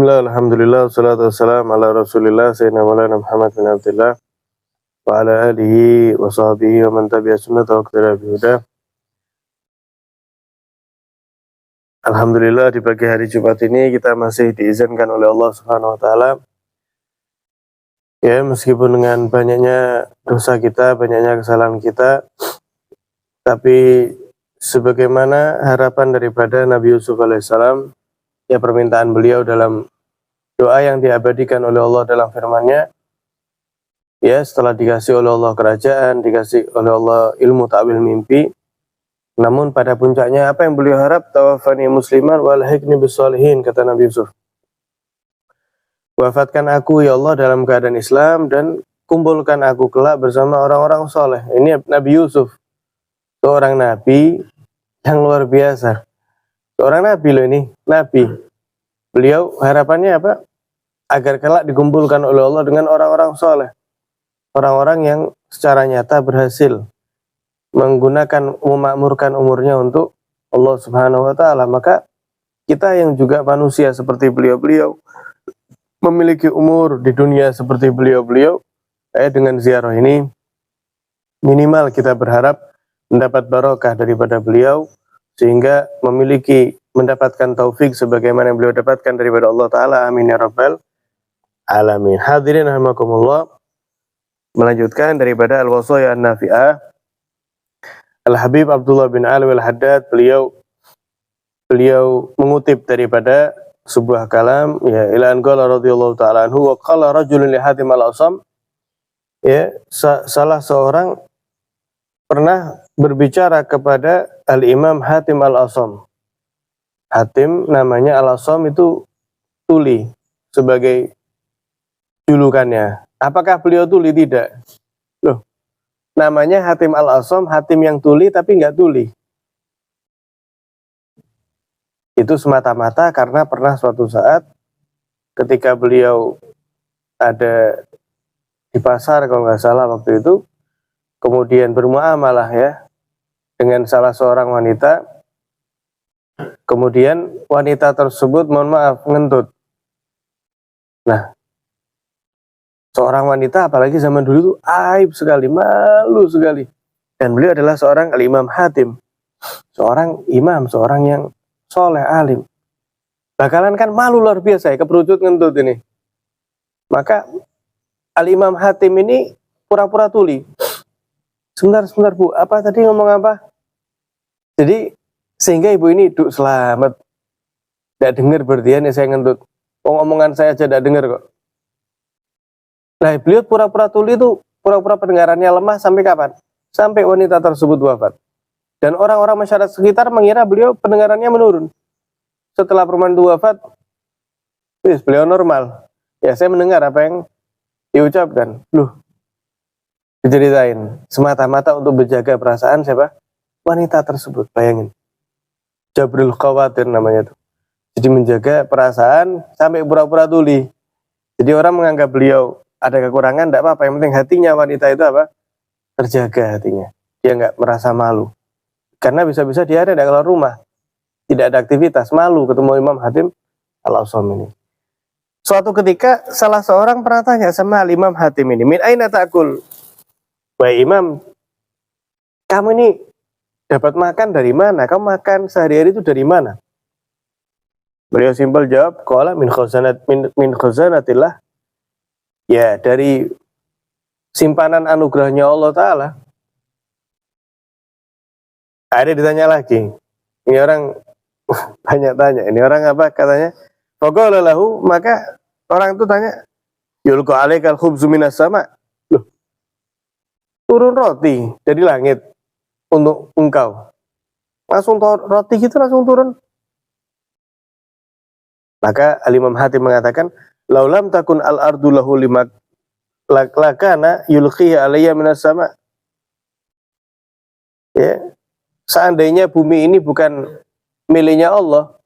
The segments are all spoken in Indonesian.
Bismillah, alhamdulillah, wassalatu wassalamu ala rasulillah, sayyidina maulana Muhammad bin Abdullah, wa ala alihi wa sahbihi wa man tabi'a sunnata wa iqtada bihuda. Alhamdulillah, di pagi hari Jumat ini kita masih diizinkan oleh Allah Subhanahu wa taala, ya, meskipun dengan banyaknya dosa kita, banyaknya kesalahan kita, tapi sebagaimana harapan daripada Nabi Yusuf alaihissalam, ya, permintaan beliau dalam doa yang diabadikan oleh Allah dalam firman-Nya, ya, setelah dikasih oleh Allah kerajaan, dikasih oleh Allah ilmu ta'wil mimpi, namun pada puncaknya apa yang beliau harap, tawaffani musliman wa alhiqni bissalihin, kata Nabi Yusuf. Wafatkan aku ya Allah dalam keadaan Islam dan kumpulkan aku kelak bersama orang-orang soleh. Ini Nabi Yusuf, seorang nabi yang luar biasa. Seorang nabi loh ini, nabi. Beliau harapannya apa? Agar kelak dikumpulkan oleh Allah dengan orang-orang soleh. Orang-orang yang secara nyata berhasil menggunakan, memakmurkan umurnya untuk Allah Subhanahu wa taala. Maka kita yang juga manusia seperti beliau-beliau, memiliki umur di dunia seperti beliau-beliau, dengan ziarah ini minimal kita berharap mendapat barokah daripada beliau, sehingga mendapatkan taufik sebagaimana yang beliau dapatkan daripada Allah taala. Amin ya rabbal alamin. Hadirin rahimakumullah, melanjutkan daripada al-wasaya an-nafi'ah, Al-Habib Abdullah bin Alwi al-Haddad, beliau mengutip daripada sebuah kalam, ya, ila an qala radhiyallahu ta'ala anhu, wa qala rajulun li Hatim al-Asam, ya, salah seorang pernah berbicara kepada Al-Imam Hatim al-Asam. Hatim namanya, al-Asam itu tuli sebagai julukannya. Apakah beliau tuli? Tidak. Loh, namanya Hatim al-Asam, Hatim yang tuli tapi enggak tuli. Itu semata-mata karena pernah suatu saat ketika beliau ada di pasar kalau nggak salah waktu itu, kemudian bermuamalah, ya, dengan salah seorang wanita, kemudian wanita tersebut, mohon maaf, ngentut. Nah, seorang wanita apalagi zaman dulu itu aib sekali, malu sekali. Dan beliau adalah seorang al-Imam Hatim, seorang imam, seorang yang soleh, alim. Bakalan kan malu luar biasa ya, keperucut ngentut ini. Maka Al-Imam Hatim ini pura-pura tuli. Sebentar Bu, apa tadi ngomong apa? Jadi sehingga ibu ini, duk selamat, tidak dengar berdian ya saya ngentut. Omongan saya aja tidak dengar kok. Nah, beliau pura-pura tuli itu, pura-pura pendengarannya lemah sampai kapan? Sampai wanita tersebut wafat. Dan orang-orang masyarakat sekitar mengira beliau pendengarannya menurun. Setelah perempuan itu wafat, beliau normal. Ya, saya mendengar apa yang diucapkan. Loh, diceritain. Semata-mata untuk menjaga perasaan siapa? Wanita tersebut. Bayangin. Jabril Khawatir namanya itu. Jadi menjaga perasaan sampai pura-pura tuli. Jadi orang menganggap beliau ada kekurangan, tidak apa-apa. Yang penting hatinya wanita itu apa? Terjaga hatinya. Dia nggak merasa malu. Karena bisa-bisa dia ada keluar rumah, tidak ada aktivitas, malu ketemu Imam Hatim al-Asam ini. Suatu ketika salah seorang pernah tanya sama Imam Hatim ini, min aina ta'kul? Wahai Imam, kamu ini dapat makan dari mana? Kamu makan sehari-hari itu dari mana? Beliau simpel jawab, qala min khazanatillah. Ya, dari simpanan anugerahnya Allah Ta'ala. Ada ditanya lagi. Ini orang banyak tanya. Ini orang apa katanya? Faqala lahu, maka orang itu tanya, yulqa alaikal khubzu minas sama. Loh, turun roti dari langit untuk engkau. Langsung roti gitu langsung turun. Maka Al-Imam Hatim mengatakan, laulam takun al-ardu lahu limak lakana yulqihi alayya minas sama. Ya, seandainya bumi ini bukan miliknya Allah,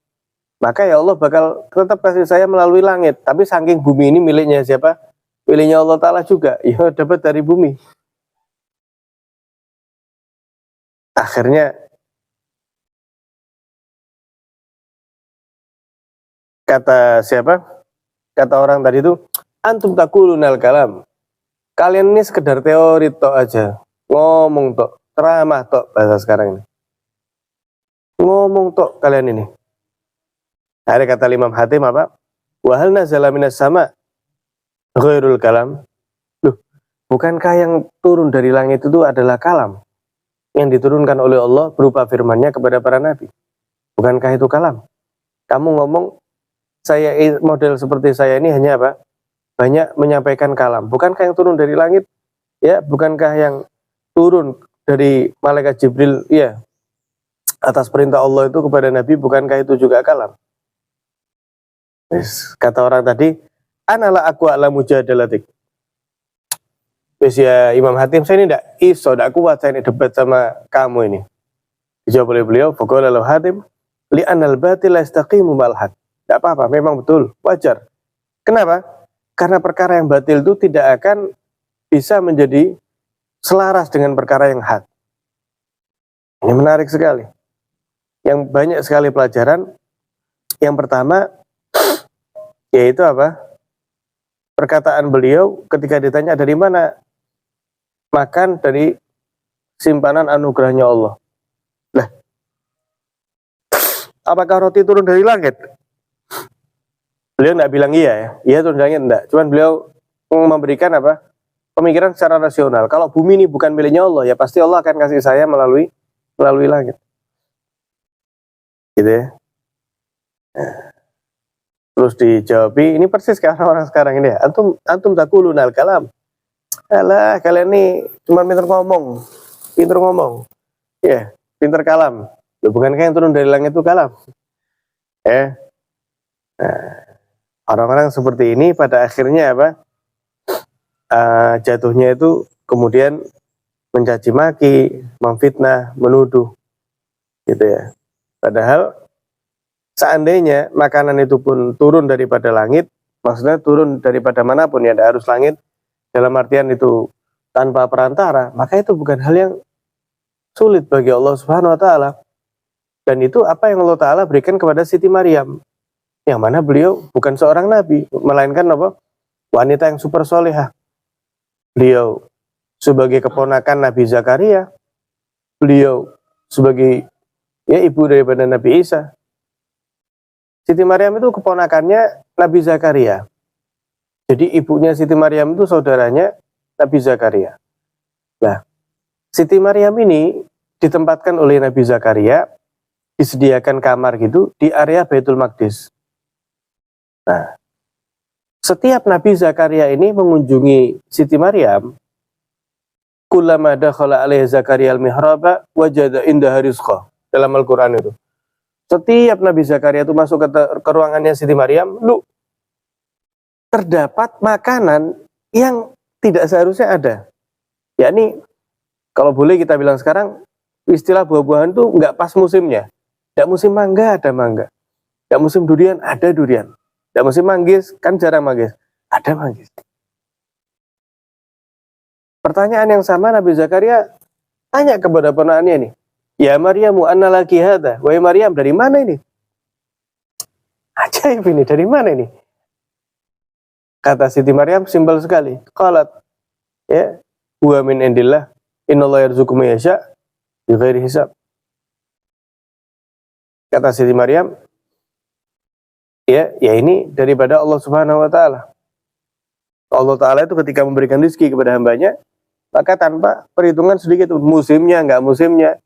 maka ya Allah bakal tetap kasih saya melalui langit. Tapi saking bumi ini miliknya siapa? Miliknya Allah Ta'ala juga. Ya dapat dari bumi. Akhirnya kata siapa? kata orang tadi itu, antum taqulunal kalam. Kalian ini sekedar teori tok aja, ngomong tok, ceramah tok bahasa sekarang ini. Ngomong tok kalian ini. Ada kata Imam Hatim apa? Wa hal nazala minas sama ghairul kalam. Loh, bukankah yang turun dari langit itu adalah kalam? Yang diturunkan oleh Allah berupa firman-Nya kepada para nabi. Bukankah itu kalam? Kamu ngomong saya model seperti saya ini hanya apa? Banyak menyampaikan kalam. Bukankah yang turun dari langit? Ya, bukankah yang turun dari malaikat Jibril ya atas perintah Allah itu kepada nabi, bukankah itu juga kalam? Kata orang tadi, analah aku a'lamu jadalatik. Wis ya Imam Hatim, saya ini tidak kuat saya ini debat sama kamu ini. Dijawab oleh beliau, faqala lahu Hatim, li'anal batil la yastaqimu ma'al haq. Tidak apa-apa, memang betul, wajar. Kenapa? Karena perkara yang batil itu tidak akan bisa menjadi selaras dengan perkara yang hak. Ini menarik sekali. Yang banyak sekali pelajaran. Yang pertama, yaitu apa? Perkataan beliau ketika ditanya dari mana? Makan dari simpanan anugerahnya Allah. Lah, apakah roti turun dari langit? Beliau tidak bilang iya ya. Iya turun dari langit, enggak. Cuman beliau memberikan apa? Pemikiran secara rasional. Kalau bumi ini bukan miliknya Allah, ya pasti Allah akan kasih saya melalui langit. Gitu ya. Terus dijawab, ini persis kayak orang sekarang ini ya. Antum taqulunal kalam. Alah, kalian ini cuma pinter ngomong. Ya, pinter kalam. Loh, bukankah yang turun dari langit itu kalam? Ya. Nah, orang-orang seperti ini pada akhirnya apa? Jatuhnya itu kemudian mencaci maki, memfitnah, menuduh. Gitu ya. Padahal seandainya makanan itu pun turun daripada langit, maksudnya turun daripada manapun ya, tidak harus langit, dalam artian itu tanpa perantara, maka itu bukan hal yang sulit bagi Allah Subhanahu wa taala. Dan itu apa yang Allah taala berikan kepada Siti Maryam. Yang mana beliau bukan seorang nabi, melainkan apa? Wanita yang super solehah. Beliau sebagai keponakan Nabi Zakaria, beliau sebagai ya ibu daripada Nabi Isa. Siti Maryam itu keponakannya Nabi Zakaria. Jadi ibunya Siti Maryam itu saudaranya Nabi Zakaria. Nah, Siti Maryam ini ditempatkan oleh Nabi Zakaria, disediakan kamar gitu di area Baitul Maqdis. Nah, setiap Nabi Zakaria ini mengunjungi Siti Maryam, kullama dakhala alaihi Zakaria al-mihraba wajada indaha rizqa. Dalam Al-Qur'an itu. Setiap Nabi Zakaria itu masuk ke ruangannya Siti Maryam, terdapat makanan yang tidak seharusnya ada. Yakni kalau boleh kita bilang sekarang, istilah buah-buahan itu nggak pas musimnya. Tidak musim mangga ada mangga, tidak musim durian ada durian, tidak musim manggis kan jarang manggis, ada manggis. Pertanyaan yang sama Nabi Zakaria tanya kepada ponakannya ini, ya Maryamu anna laki hadza, wahai Maryam dari mana ini? Ajaib ini, dari mana ini? Kata Siti Maryam simpel sekali. Qalat, ya, huwa min indillah, innallaha yarzuqu man yasha bighairi hisab. Kata Siti Maryam, ya ini daripada Allah Subhanahu wa taala. Allah taala itu ketika memberikan rezeki kepada hambanya, maka tanpa perhitungan sedikit, musimnya enggak musimnya,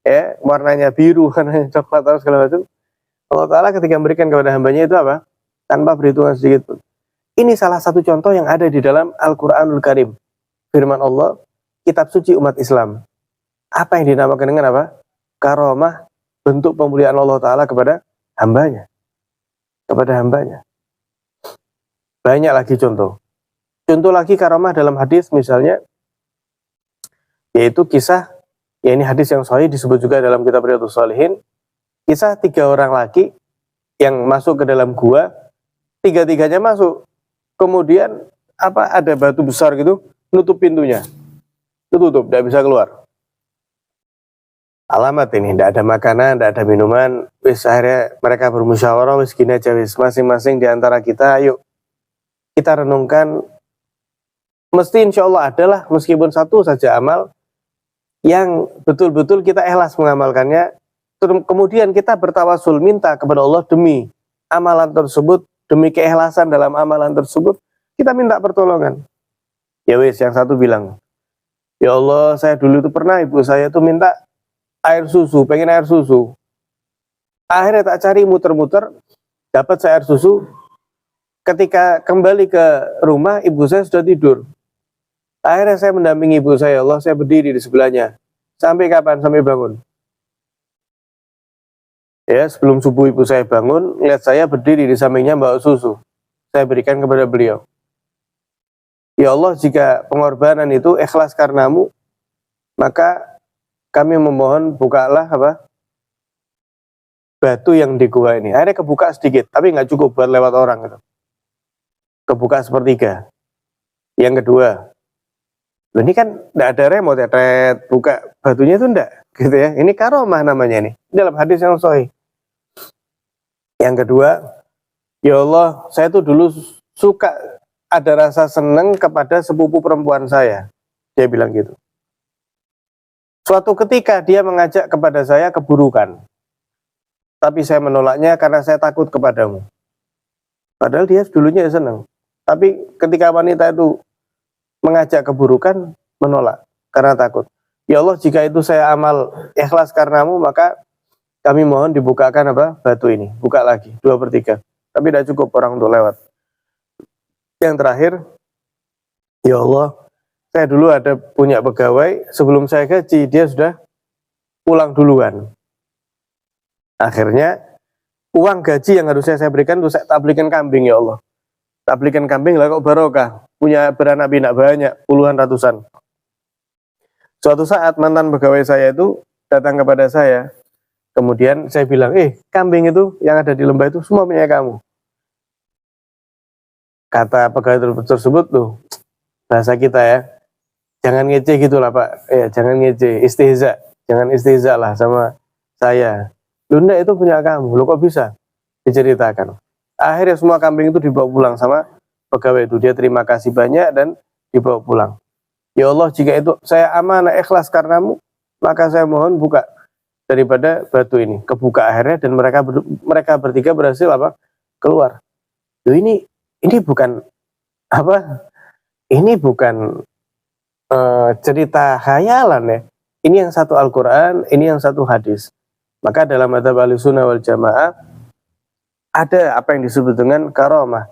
ya, warnanya biru, warnanya coklat atau segala macam. Allah taala ketika memberikan kepada hambanya itu apa? Tanpa perhitungan sedikit pun. Ini salah satu contoh yang ada di dalam Al-Quranul Karim. Firman Allah, kitab suci umat Islam. Apa yang dinamakan dengan apa? Karomah, bentuk pemuliaan Allah Ta'ala kepada hambanya. Kepada hambanya. Banyak lagi contoh. Contoh lagi karomah dalam hadis misalnya, yaitu kisah, ya ini hadis yang sahih disebut juga dalam kitab Riyadhus Shalihin, kisah 3 orang laki yang masuk ke dalam gua, 3-tiganya masuk. Kemudian ada batu besar gitu nutup pintunya, tutup, tidak bisa keluar. Alamat ini, tidak ada makanan, tidak ada minuman. Wis akhirnya mereka bermusyawarah, wis gini aja, wis masing-masing di antara kita, ayo kita renungkan, mesti insya Allah adalah meskipun satu saja amal yang betul-betul kita ikhlas mengamalkannya, kemudian kita bertawasul minta kepada Allah demi amalan tersebut, demi keikhlasan dalam amalan tersebut, kita minta pertolongan. Ya wes, yang satu bilang, ya Allah, saya dulu itu pernah ibu saya tuh minta air susu, pengen air susu. Akhirnya tak cari muter-muter, dapat saya air susu. Ketika kembali ke rumah, ibu saya sudah tidur. Akhirnya saya mendampingi ibu saya, Allah, saya berdiri di sebelahnya. Sampai kapan? Sampai bangun. Ya, sebelum subuh ibu saya bangun, lihat saya berdiri di sampingnya bawa susu. Saya berikan kepada beliau. Ya Allah, jika pengorbanan itu ikhlas karenamu, maka kami memohon bukalah batu yang di gua ini. Akhirnya kebuka sedikit, tapi nggak cukup buat lewat orang gitu. Kebuka sepertiga. Yang kedua, ini kan tidak ada remote ya, buka batunya itu enggak, gitu ya. Ini karomah namanya ini, dalam hadis yang sahih. Yang kedua, ya Allah, saya tuh dulu suka ada rasa senang kepada sepupu perempuan saya. Dia bilang gitu. Suatu ketika dia mengajak kepada saya keburukan, tapi saya menolaknya karena saya takut kepadamu. Padahal dia dulunya senang. Tapi ketika wanita itu mengajak keburukan, menolak karena takut. Ya Allah, jika itu saya amal ikhlas karenamu, maka kami mohon dibukakan batu ini. Buka lagi 2/3. Tapi tidak cukup orang untuk lewat. Yang terakhir, ya Allah, saya dulu ada punya pegawai, sebelum saya gaji dia sudah pulang duluan. Akhirnya uang gaji yang harusnya saya berikan itu saya tak belikan kambing, ya Allah. Tak belikan kambing lah kok barokah, punya beranak pinak banyak, puluhan ratusan. Suatu saat mantan pegawai saya itu datang kepada saya, kemudian saya bilang, kambing itu yang ada di lembah itu semua punya kamu. Kata pegawai tersebut tuh, bahasa kita ya, jangan ngece gitulah Pak, ya jangan ngece, istihza, jangan istihza lah sama saya. Lunda itu punya kamu, lo kok bisa? Diceritakan. Akhirnya semua kambing itu dibawa pulang sama pegawai itu. Dia terima kasih banyak dan dibawa pulang. Ya Allah, jika itu saya amanah ikhlas karenamu, maka saya mohon buka daripada batu ini. Kebuka akhirnya dan mereka bertiga berhasil keluar. Loh, ini bukan ini bukan cerita khayalan ya. Ini yang satu Al-Quran, ini yang satu hadis. Maka dalam madzhab Ahlussunnah wal Jamaah ada apa yang disebut dengan karomah.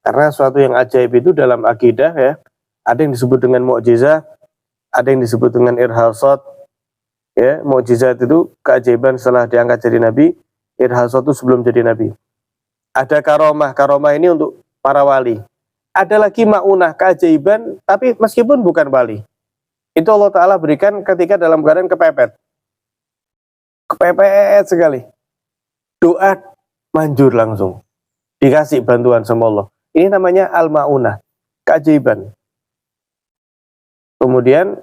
Karena suatu yang ajaib itu dalam akidah ya, ada yang disebut dengan mukjizat, ada yang disebut dengan irhasat. Ya, mukjizat itu keajaiban setelah diangkat jadi nabi, irhasat itu sebelum jadi nabi. Ada karomah, karomah ini untuk para wali. Ada lagi maunah, keajaiban, tapi meskipun bukan wali. Itu Allah Ta'ala berikan ketika dalam keadaan kepepet. Kepepet sekali. Doa manjur langsung. Dikasih bantuan sama Allah. Ini namanya al-ma'unah, keajaiban. Kemudian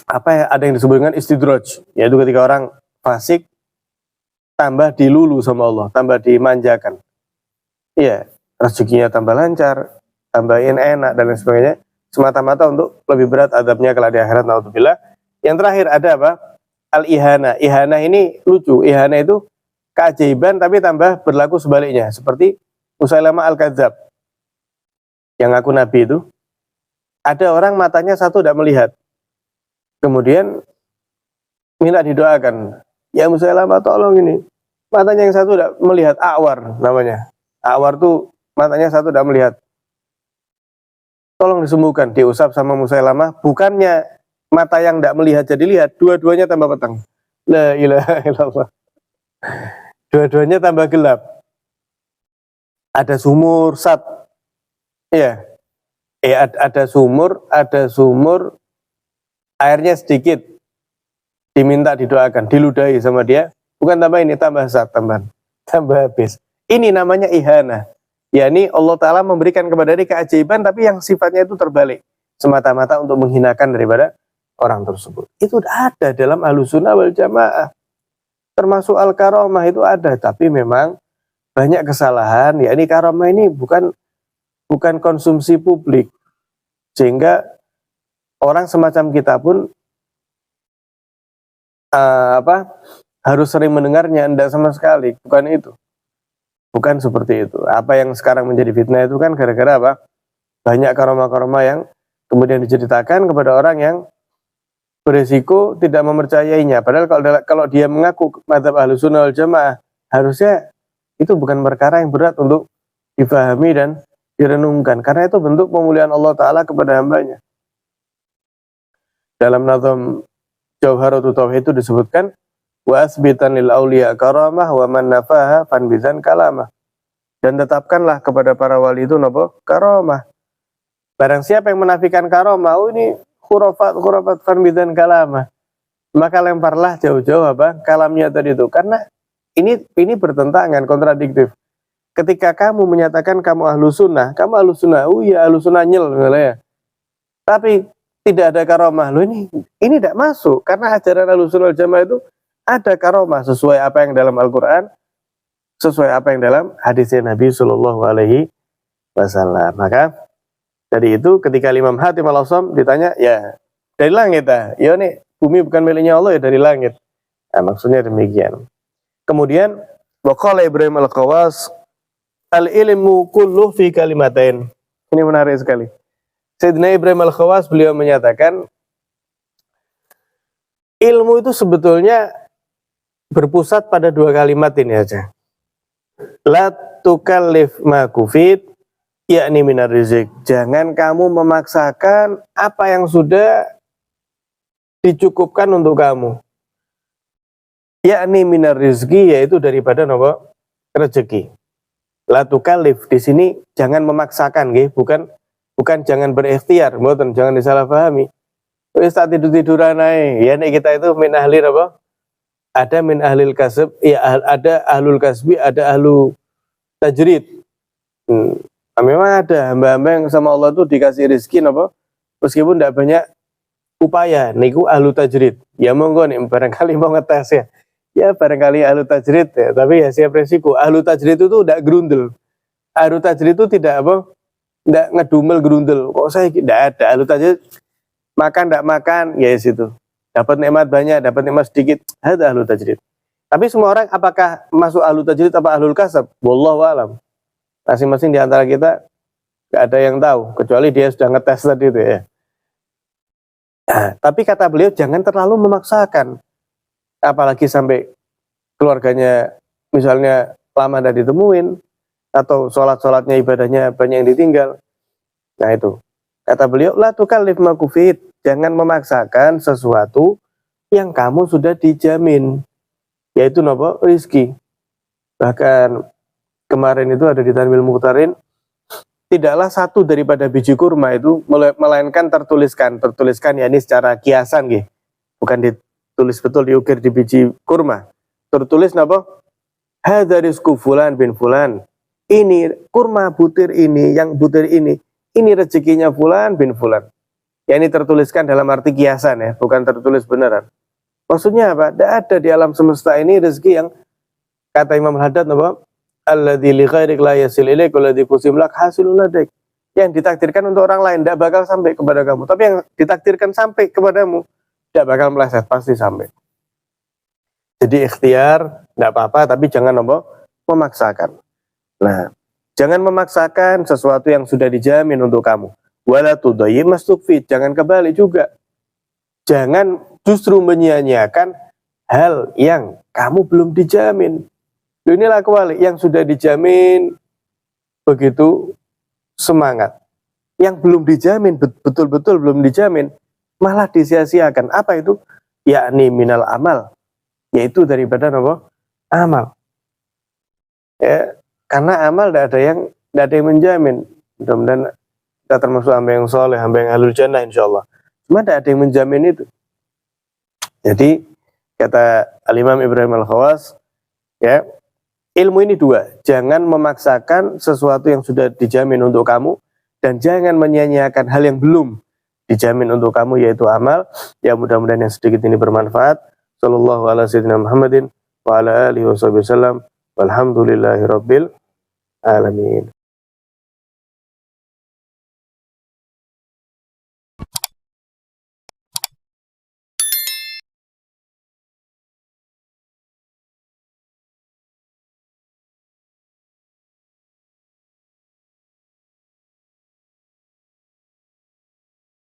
ada yang disebut dengan istidraj, yaitu ketika orang fasik tambah dilulu sama Allah, tambah dimanjakan. Iya, rezekinya tambah lancar, tambahin enak dan lain sebagainya, semata-mata untuk lebih berat adabnya kelak di akhirat, naudzubillah. Yang terakhir ada al-ihana. Ihana ini lucu. Ihana itu keajaiban tapi tambah berlaku sebaliknya, seperti Musailamah al-Kadzab yang ngaku nabi itu. Ada orang matanya satu tidak melihat, kemudian minta didoakan, ya Musailamah tolong ini, matanya yang satu tidak melihat, awar namanya. Awar tuh matanya satu tidak melihat, tolong disembuhkan. Diusap sama Musailamah, bukannya mata yang tidak melihat jadi lihat, dua-duanya tambah petang. La ilaha illallah. Dua-duanya tambah gelap. Ada sumur ya, ada sumur, airnya sedikit, diminta didoakan, diludahi sama dia, bukan tambah ini, tambah tambah habis. Ini namanya ihana. yakni Allah Ta'ala memberikan kepada dia keajaiban, tapi yang sifatnya itu terbalik, semata-mata untuk menghinakan daripada orang tersebut. Itu ada dalam Ahlussunnah wal Jamaah. Termasuk al-karomah itu ada, tapi memang banyak kesalahan. Yakni karomah ini bukan bukan konsumsi publik. Sehingga orang semacam kita pun harus sering mendengarnya, tidak sama sekali, bukan itu. Bukan seperti itu. Apa yang sekarang menjadi fitnah itu kan gara-gara apa? Banyak karomah-karomah yang kemudian diceritakan kepada orang yang beresiko tidak mempercayainya. Padahal kalau dia mengaku mazhab Ahlussunnah wal Jamaah, harusnya itu bukan perkara yang berat untuk difahami dan direnungkan. Karena itu bentuk pemulihan Allah Ta'ala kepada hambanya. Dalam nazam Jauharatul Tauhid itu disebutkan, wa asbitan lil auliya karamah wa man nafaha fanbizan kalamah. Dan tetapkanlah kepada para wali itu napa? Karamah. Barang siapa yang menafikan karamah, ini khurafat fanbizan kalamah, maka lemparlah jauh-jauh kalamnya tadi itu. Karena ini bertentangan, kontradiktif. Ketika kamu menyatakan kamu ahlu sunnah, oh iya ahlu sunnah nyel ya. Tapi tidak ada karamah, ini tidak masuk. Karena ajaran Ahlussunnah wal Jamaah itu ada karamah sesuai apa yang dalam Al-Quran, sesuai apa yang dalam hadisnya Nabi Shallallahu Alaihi Wasallam. Maka dari itu ketika Imam Hatim Al-Asam ditanya, ya dari langit ya nih bumi bukan miliknya Allah, ya dari langit. Nah, maksudnya demikian. Kemudian waqala Ibrahim Al-Khawas, al-ilmu kullu fi kalimatain. Ini menarik sekali. Sayyidina Ibrahim Al-Khawas beliau menyatakan, ilmu itu sebetulnya berpusat pada dua kalimat ini aja. La tukallif ma kufit, yakni minar rizq. Jangan kamu memaksakan apa yang sudah dicukupkan untuk kamu. Yakni minar rizki, yaitu daripada rezeki. La tukallif di sini jangan memaksakan, bukan jangan berikhtiar, mboten, jangan disalahpahami. Wis tak tidur-tiduran ae. Ya nek kita itu min ahli apa? Ada min ahlil kasb, ya ada ahlul kasbi, ada ahlu tajrid. Memang ada hamba-hamba yang sama Allah tuh dikasih rezeki apa? Meskipun tidak banyak upaya, niku ahlu tajrid. Ya monggo nih barangkali mau ngetes ya. Ya barangkali ahlu tajrid ya, tapi ya siap resiko. Ahlu tajrid itu tidak grundel. Ahlu tajrid itu tidak tidak ngedumel gerundel. Kok saya tidak ada ahlu tajrid, makan tidak makan, ya situ. Dapat nikmat banyak, dapat nikmat sedikit, ada ahlu tajrid. Tapi semua orang apakah masuk ahlu tajrid apa ahlul kasab? Wallahu alam. Masing-masing di antara kita tidak ada yang tahu, kecuali dia sudah ngetes tadi itu ya. Nah, tapi kata beliau jangan terlalu memaksakan, apalagi sampai keluarganya misalnya lama tidak ditemuin, atau sholat-sholatnya ibadahnya banyak yang ditinggal. Nah itu kata beliau, la tukallif ma kufit, jangan memaksakan sesuatu yang kamu sudah dijamin, yaitu rizki. Bahkan kemarin itu ada di Tanwil Mukhtarin, tidaklah satu daripada biji kurma itu melainkan tertuliskan ya ini secara kiasan bukan ditulis betul diukir di biji kurma, tertulis hadza rizqu fulan bin fulan, ini kurma butir ini, yang butir ini rezekinya fulan bin fulan. Ya ini tertuliskan dalam arti kiasan ya, bukan tertulis beneran. Maksudnya apa? Tidak ada di alam semesta ini rezeki yang kata Imam Haddad alladzi li ghairik la yasil ilaik walladzi qusim lak hasilun ladaik. Yang ditakdirkan untuk orang lain tidak bakal sampai kepada kamu, tapi yang ditakdirkan sampai kepadamu tidak bakal meleset, pasti sampai. Jadi ikhtiar tidak apa-apa, tapi jangan memaksakan. Nah, jangan memaksakan sesuatu yang sudah dijamin untuk kamu. Wala tudayyi mastukfit, jangan kebalik juga. Jangan justru menyia-nyiakan hal yang kamu belum dijamin. Inilah kebalik, yang sudah dijamin begitu semangat. Yang belum dijamin, betul-betul belum dijamin, malah disia-siakan. Apa itu? Yakni minal amal, yaitu daripada amal. Ya, karena amal tidak ada yang menjamin. Mudah-mudahan kita termasuk hamba yang soleh, hamba yang ahlul jannah insyaallah. Cuma tidak ada yang menjamin itu. Jadi kata Al-Imam Ibrahim Al-Khawas, ya, ilmu ini dua, jangan memaksakan sesuatu yang sudah dijamin untuk kamu, dan jangan menyia-nyiakan hal yang belum dijamin untuk kamu, yaitu amal. Ya mudah-mudahan yang sedikit ini bermanfaat. Sallallahu ala sayyidina Muhammadin wa ala alihi wasallam. Walhamdulillahirabbil alamin.